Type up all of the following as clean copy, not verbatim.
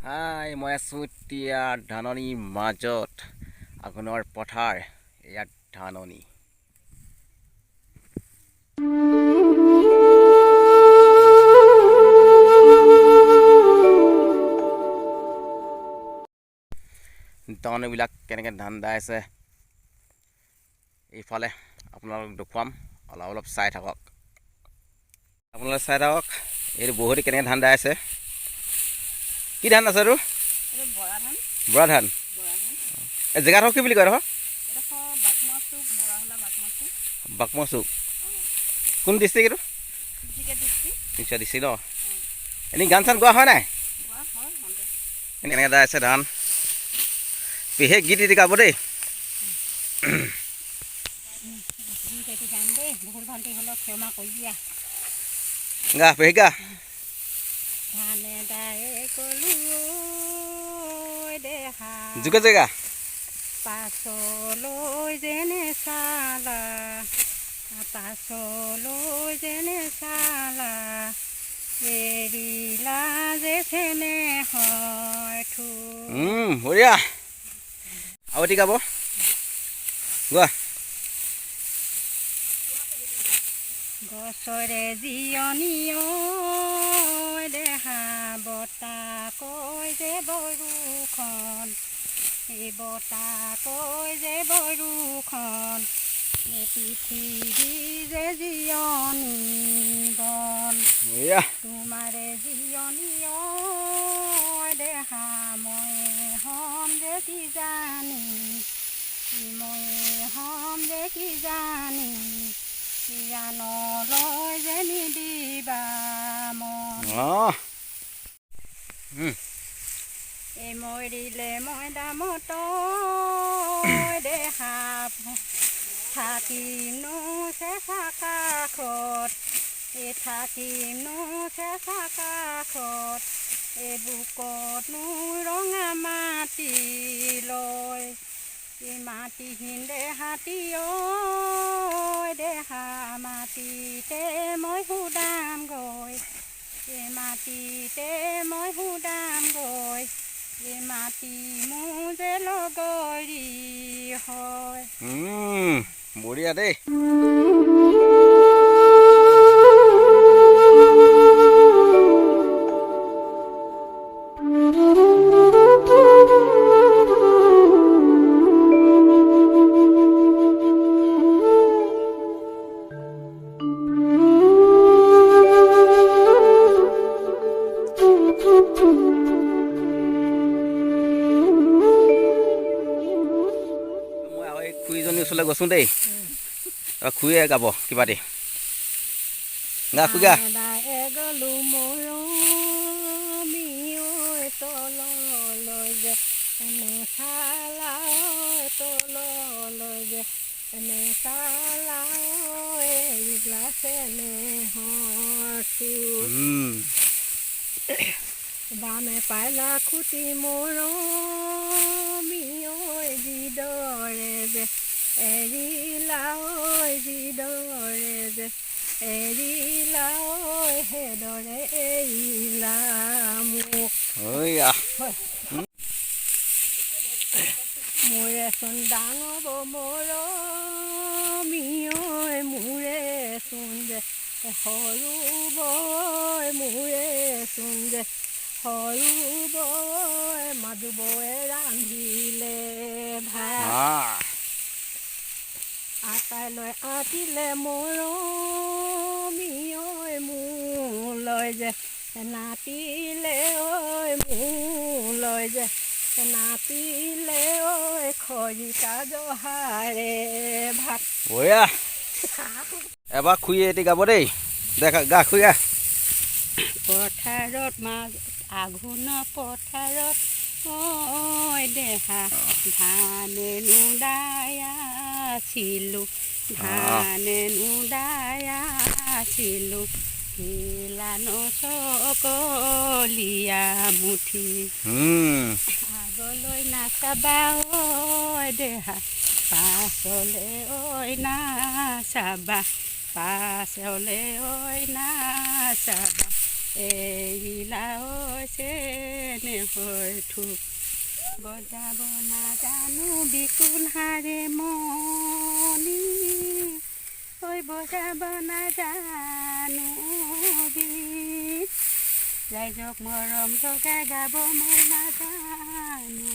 হাই মই আছোঁ এতিয়া ধাননিৰ মাজত আঘোণৰ পথাৰ ইয়াত ধাননি ধাননিবিলাক কেনেকৈ ধান দাই আছে এইফালে আপোনালোকক দেখুৱাম অলপ চাই থাকক এইটো বহুতে কেনেকৈ ধান দাই আছে কি ধান আছে এইটো বৰা ধান এই জেগাডোখৰ কি বুলি কয় এইডোখৰ বাকমা চুক কোন ডিষ্ট্ৰিক্ট এইটো তিনিচুকীয়া ডিষ্ট্ৰিক্ট ন এনেই গান চান গোৱা হয় নাই এনেকৈ দাই আছে ধান বিশেষ গীত এটি গাব দেই গা বিশেষ গা জোকে জেগা পাছলৈ যেনে চালা এৰিলা যে চেনে হয় বঢ়িয়া আৰু এটি গাব গোৱা গছৰে জিৰণি দেহা বতাহ কয় যে বৰষুণ এই বতাহ কয় যে বৰষুণ এই পৃথিৱী যে জিৰণি বন তোমাৰে জিৰণি দেহা মই হ'ম যে কি জানি মই হ'ম যে কি জানি জ্ঞানলৈ যে নিদিবা মন এই মৰিলে মই দামত দেহা থাকিমনো চেঁচা কাষত থাকিমনো চেঁচা কাষত এই বুকতনো ৰঙা মাটি লয় এই মাটিহীন দেহাতী দেহা মাটিতে মই সুদাম গৈ এই মাটিতে মই সুদাম গৈ এই মাটি মোৰ যে লগৰী হয় বঢ়িয়া দেই খুৰীজনীৰ ওচৰলৈ গৈছোঁ দেই খুৰীয়ে গাব কিবা দেই গা খুৰী গা গলো মৰমি তললৈ যে এনে চালা তললৈ যে এনে চালা গ্লাছেনে বামে পাইলা খুটি মৰমি যিদৰে যে এৰিলা যিদৰে যে এৰিলা সেইদৰে এৰিলা মোক মোৰেচোন ডাঙৰ মৰমি মোৰেচোন যে সৰু বৈ মোৰেচোন যে সৰু বৈ মাজু বৈ ৰান্ধিলে ভাত আটাইলৈ আতিলে মৰমি মোলৈ যে নাতিলে মোলৈ যে নাতিলে খৰিকা জহাৰে ভাত বঢ়িয়া এবাৰ খুৰীয়ে এটি গাব দেই দেখা গা খুৰী গা পথাৰত আঘোণ পথাৰত দেহা ধানে নুদাই আছিলোঁ ধানে নুদাই আছিলোঁ শিলা নচকলীয়া মুঠি আগলৈ নাচাবা দেহা পাছলৈ নাচাবা পাছলৈ নাচাবা এৰিলা চেনে হয়তো বজাব নাজানো বিকুল হাৰে মনি ঐ বজাব নাজানো গীত ৰাইজক মৰম লগাই গাব মই নাজানো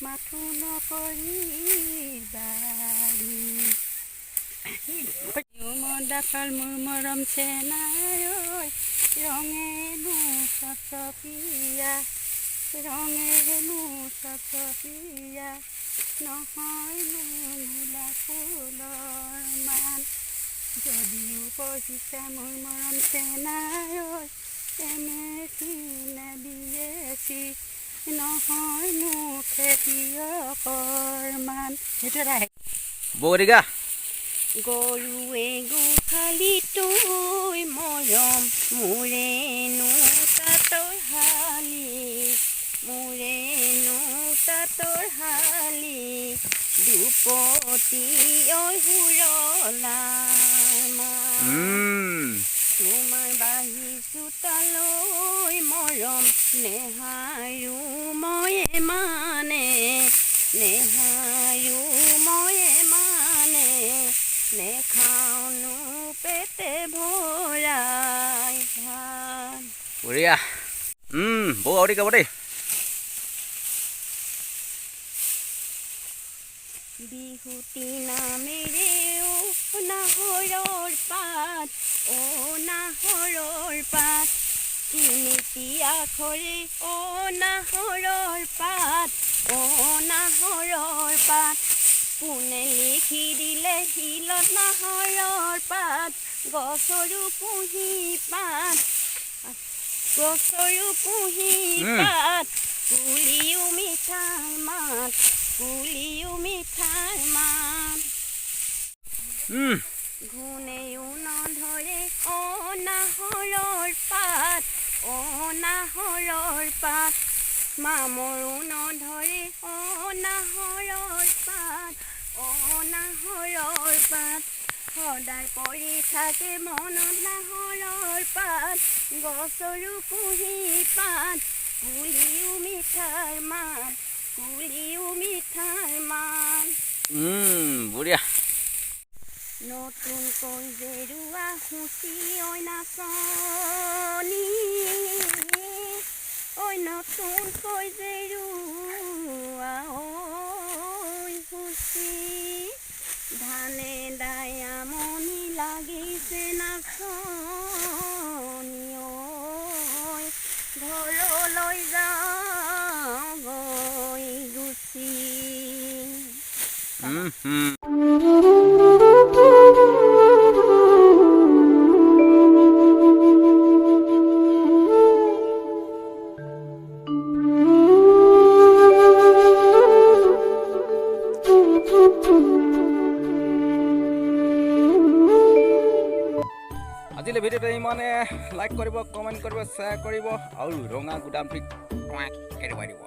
মাথো নকৰিবানি মদাফাল মোৰ মৰম চেনাই ৰঙেনো চকচকীয়া ৰঙেনো চকচকীয়া নহয়নো মূলা ফুলৰ মান যদিও পঢ়িছে মোৰ মৰম চেনাই এনেকি নেবিয়েছি নহয়নো খেতিয়কৰ মান সেইটো এটা বৌৰিগা গৰুৱে গোহালিটো মৰম মোৰেনো তাঁতৰ শালি মোৰেনো তাঁতৰ শালি দুপতি সুৰলাৰ তোমাৰ বাহি চোতালৈ মৰম নেহাৰো ময়ে মানে নেহাৰো ময়ে মানে নেখাওনো পেটে ভৰাই ধান বঢ়িয়া বৌ আৰু গাব দেই বিহুতি নামেৰেও নাহৰৰ পাত নাহৰৰ পাত তিনিটি আখৰে নাহৰৰ পাত নাহৰৰ পাত পোনে লিখি দিলে শিলত নাহৰৰ পাত গছৰো পুহি পাত গছৰো পুহি পাত কুলিও মিঠাই মাত কুলিও মিঠাই মাত ঘূণেও নধৰে নাহৰৰ পাত নাহৰৰ পাত মামৰো নধৰে নাহৰৰ পাত নাহৰৰ পাত সদায় পৰি থাকে মনত নাহৰৰ পাত গছৰো পুহি পাত কুলিও মিঠাই মাত কুলিও মিঠাই মাত বঢ়িয়া নতুনকৈ জেৰুৱা সুচি নাচনী নতুনকৈ জেৰুৱা সুচি ধানে দাই আমনি লাগিছে নাচনী ঘৰলৈ যাওঁ গৈ গুচি আজিলৈ ভিডিঅ'টো ইমানে লাইক কৰিব কমেণ্ট কৰিব শ্বেয়াৰ কৰিব আৰু ৰঙা গুদামটিক এৰুৱাই দিব